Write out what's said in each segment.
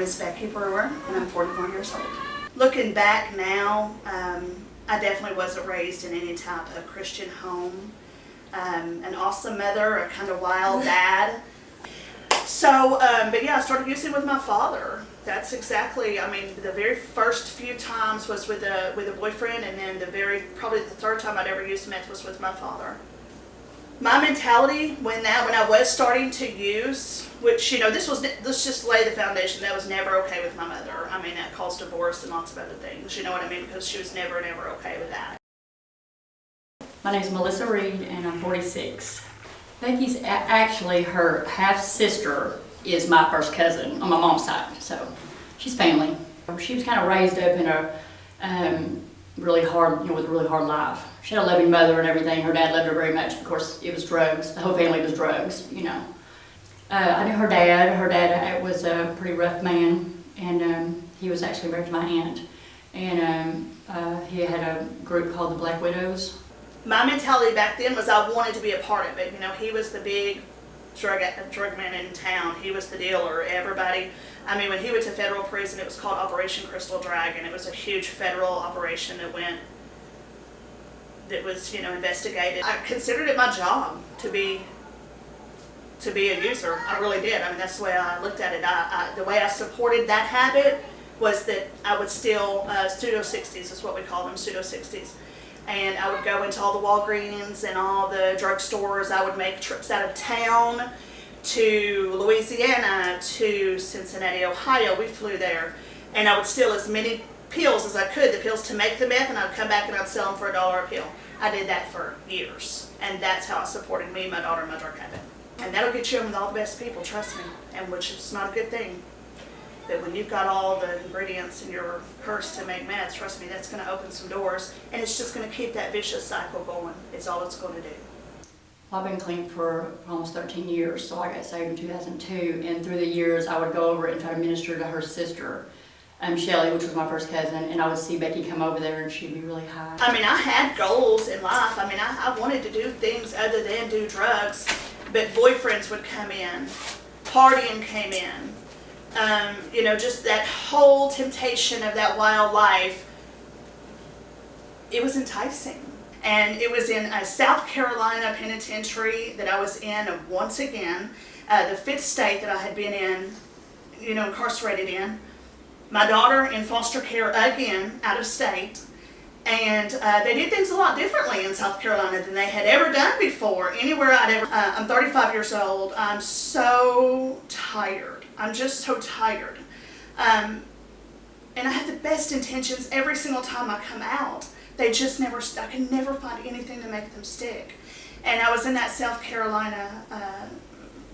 is Becky Brewer, and I'm 41 years old. Looking back now, I definitely wasn't raised in any type of Christian home. An awesome mother, a kind of wild dad. So, but yeah, I started using with my father. That's exactly, I mean, the very first few times was with a boyfriend, and then probably the third time I'd ever used meth was with my father. My mentality when I was starting to use, which, you know, let's just lay the foundation, that was never okay with my mother. I mean, that caused divorce and lots of other things, you know what I mean, because she was never okay with that. My name is Melissa Reed, and I'm 46. Becky's actually her half-sister is my first cousin on my mom's side, so she's family. She was kind of raised up in a really hard, with a really hard life. She had a loving mother and everything. Her dad loved her very much. Of course, it was drugs. The whole family was drugs, you know. I knew her dad. Her dad was a pretty rough man, and he was actually married to my aunt. And he had a group called the Black Widows. My mentality back then was I wanted to be a part of it. You know, he was the big drug man in town. He was the dealer. Everybody, I mean, when he went to federal prison, it was called Operation Crystal Dragon. It was a huge federal operation that was, you know, investigated. I considered it my job to be a user. I really did. I mean, that's the way I looked at it. The way I supported that habit was that I would steal pseudo-60s, is what we call them, pseudo-60s. And I would go into all the Walgreens and all the drugstores. I would make trips out of town to Louisiana, to Cincinnati, Ohio. We flew there. And I would steal as many pills as I could, the pills to make the meth, and I'd come back and I'd sell them for $1 a pill. I did that for years. And that's how it supported me, my daughter, and my drug habit. And that'll get you in with all the best people, trust me. And which is not a good thing. That when you've got all the ingredients in your purse to make meth, trust me, that's going to open some doors, and it's just going to keep that vicious cycle going. It's all it's going to do. Well, I've been clean for almost 13 years, so I got saved in 2002, and through the years I would go over and try to minister to her sister, Shelly, which was my first cousin, and I would see Becky come over there and she'd be really high. I mean, I had goals in life. I mean, I wanted to do things other than do drugs, but boyfriends would come in, partying came in. You know, just that whole temptation of that wild life, it was enticing. And it was in a South Carolina penitentiary that I was in once again, the 5th state that I had been in, you know, incarcerated in. My daughter in foster care again, out of state. And they did things a lot differently in South Carolina than they had ever done before, anywhere I'd ever. I'm 35 years old. I'm so tired. I'm just so tired. And I have the best intentions every single time I come out. They just I can never find anything to make them stick. And I was in that South Carolina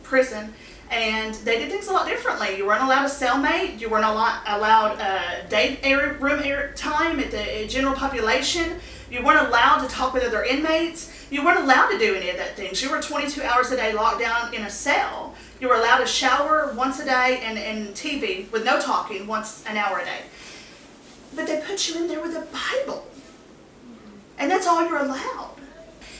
prison, and they did things a lot differently. You weren't allowed a cellmate. You weren't allowed room time at the general population. You weren't allowed to talk with other inmates. You weren't allowed to do any of that things. You were 22 hours a day locked down in a cell. You were allowed to shower once a day and TV with no talking once an hour a day. But they put you in there with a Bible. And that's all you're allowed.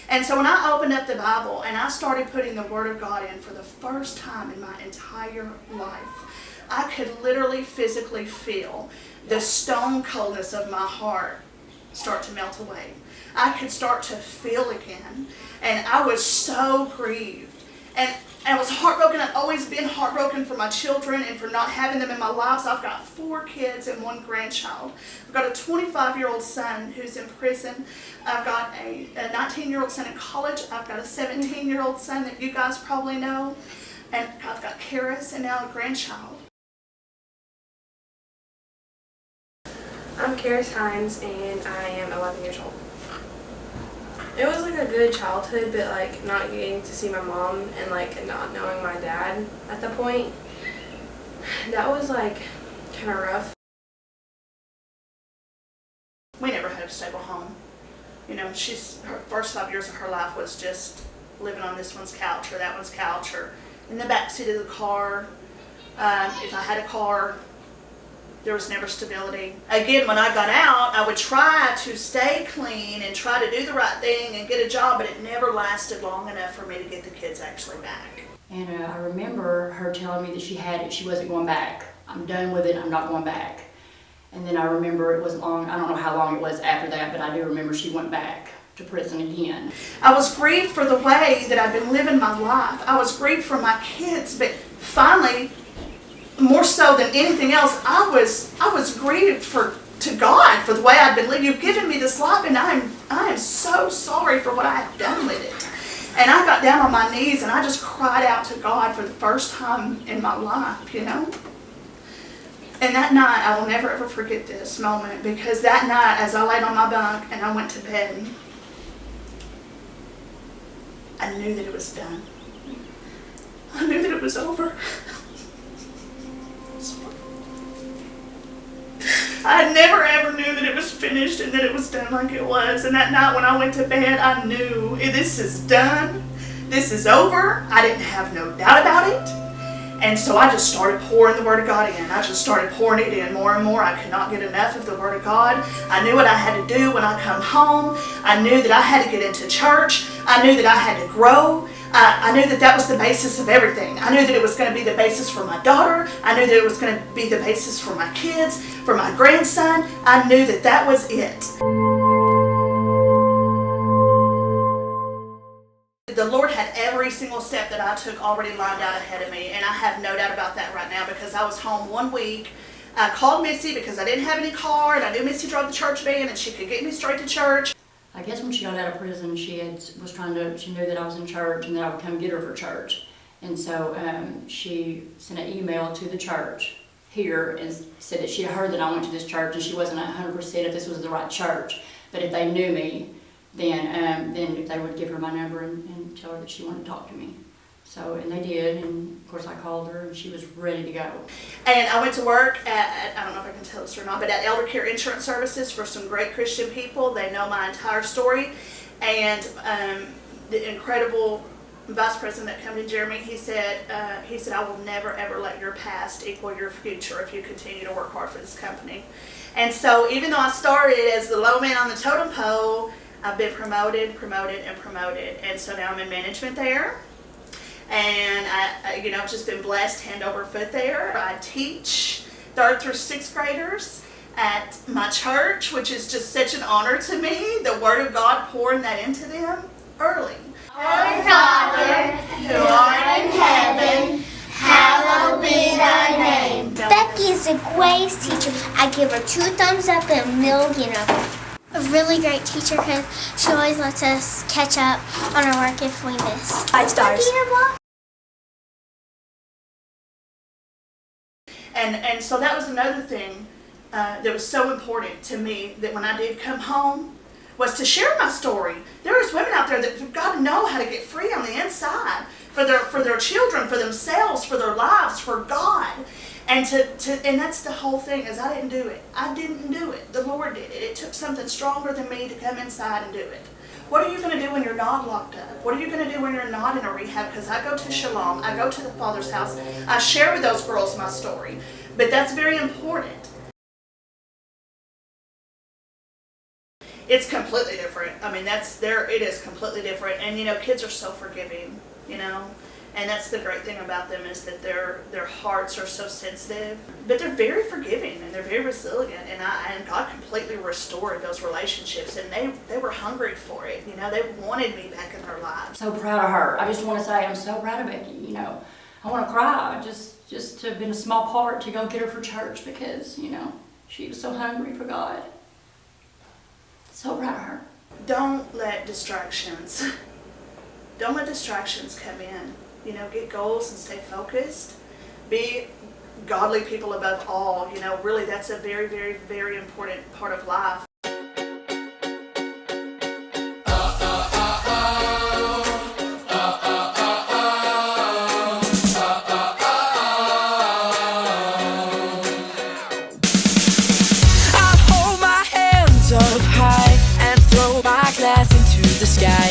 And so when I opened up the Bible and I started putting the Word of God in for the first time in my entire life, I could literally physically feel the stone coldness of my heart start to melt away. I could start to feel again. And I was so grieved. And I was heartbroken. I've always been heartbroken for my children and for not having them in my life. So I've got 4 kids and 1 grandchild. I've got a 25-year-old son who's in prison. I've got a 19-year-old son in college. I've got a 17-year-old son that you guys probably know. And I've got Karis and now a grandchild. I'm Karis Hines and I am 11 years old. It was like a good childhood, but like not getting to see my mom and like not knowing my dad at the point, that was like kind of rough. We never had a stable home. You know, her first 5 years of her life was just living on this one's couch or that one's couch or in the back seat of the car. If I had a car, there was never stability. Again, when I got out, I would try to stay clean and try to do the right thing and get a job, but it never lasted long enough for me to get the kids actually back. And I remember her telling me that she had it, she wasn't going back. I'm done with it, I'm not going back. And then I remember it wasn't long, I don't know how long it was after that, but I do remember she went back to prison again. I was grieved for the way that I've been living my life. I was grieved for my kids, but finally, more so than anything else, I was grieved to God for the way I've been living. You've given me this life, and I am so sorry for what I have done with it. And I got down on my knees and I just cried out to God for the first time in my life, you know. And that night, I will never ever forget this moment, because that night, as I laid on my bunk and I went to bed, I knew that it was done. I knew that it was over. I never ever knew that it was finished and that it was done like it was. And that night when I went to bed, I knew this is done. This is over. I didn't have no doubt about it. And so I just started pouring the Word of God in. I just started pouring it in more and more. I could not get enough of the Word of God. I knew what I had to do when I come home. I knew that I had to get into church. I knew that I had to grow. I knew that that was the basis of everything. I knew that it was going to be the basis for my daughter. I knew that it was going to be the basis for my kids, for my grandson. I knew that that was it. The Lord had every single step that I took already lined out ahead of me, and I have no doubt about that right now, because I was home one week. I called Missy because I didn't have any car, and I knew Missy drove the church van and she could get me straight to church. I guess when she got out of prison, she knew that I was in church and that I would come get her for church. And so she sent an email to the church here and said that she had heard that I went to this church and she wasn't 100% if this was the right church. But if they knew me, then if they would give her my number and tell her that she wanted to talk to me. So, and they did, and of course I called her and she was ready to go. And I went to work at, I don't know if I can tell this or not, but at Elder Care Insurance Services for some great Christian people. They know my entire story. And the incredible vice president that came to Jeremy, he said, I will never ever let your past equal your future if you continue to work hard for this company. And so even though I started as the low man on the totem pole, I've been promoted. And so now I'm in management there. And I've just been blessed hand over foot there. I teach 3rd through 6th graders at my church, which is just such an honor to me. The Word of God, pouring that into them early. Our Father, who art in heaven, hallowed be thy name. Becky is a great teacher. I give her 2 thumbs up and a million of them. A really great teacher because she always lets us catch up on our work if we miss. 5 stars. And so that was another thing that was so important to me, that when I did come home, was to share my story. There is women out there that have got to know how to get free on the inside for their children, for themselves, for their lives, for God. And and that's the whole thing, is I didn't do it. I didn't do it. The Lord did it. It took something stronger than me to come inside and do it. What are you going to do when you're not locked up? What are you going to do when you're not in a rehab? Because I go to Shalom, I go to the Father's house, I share with those girls my story. But that's very important. It's completely different. I mean, it is completely different. And kids are so forgiving, And that's the great thing about them, is that their hearts are so sensitive, but they're very forgiving and they're very resilient. And God completely restored those relationships, and they were hungry for it. They wanted me back in their lives. So proud of her. I just want to say I'm so proud of Becky. I want to cry just to have been a small part to go get her for church, because she was so hungry for God. So proud of her. Don't let distractions come in. Get goals and stay focused. Be godly people above all. Really, that's a very, very, very important part of life. I hold my hands up high and throw my glass into the sky.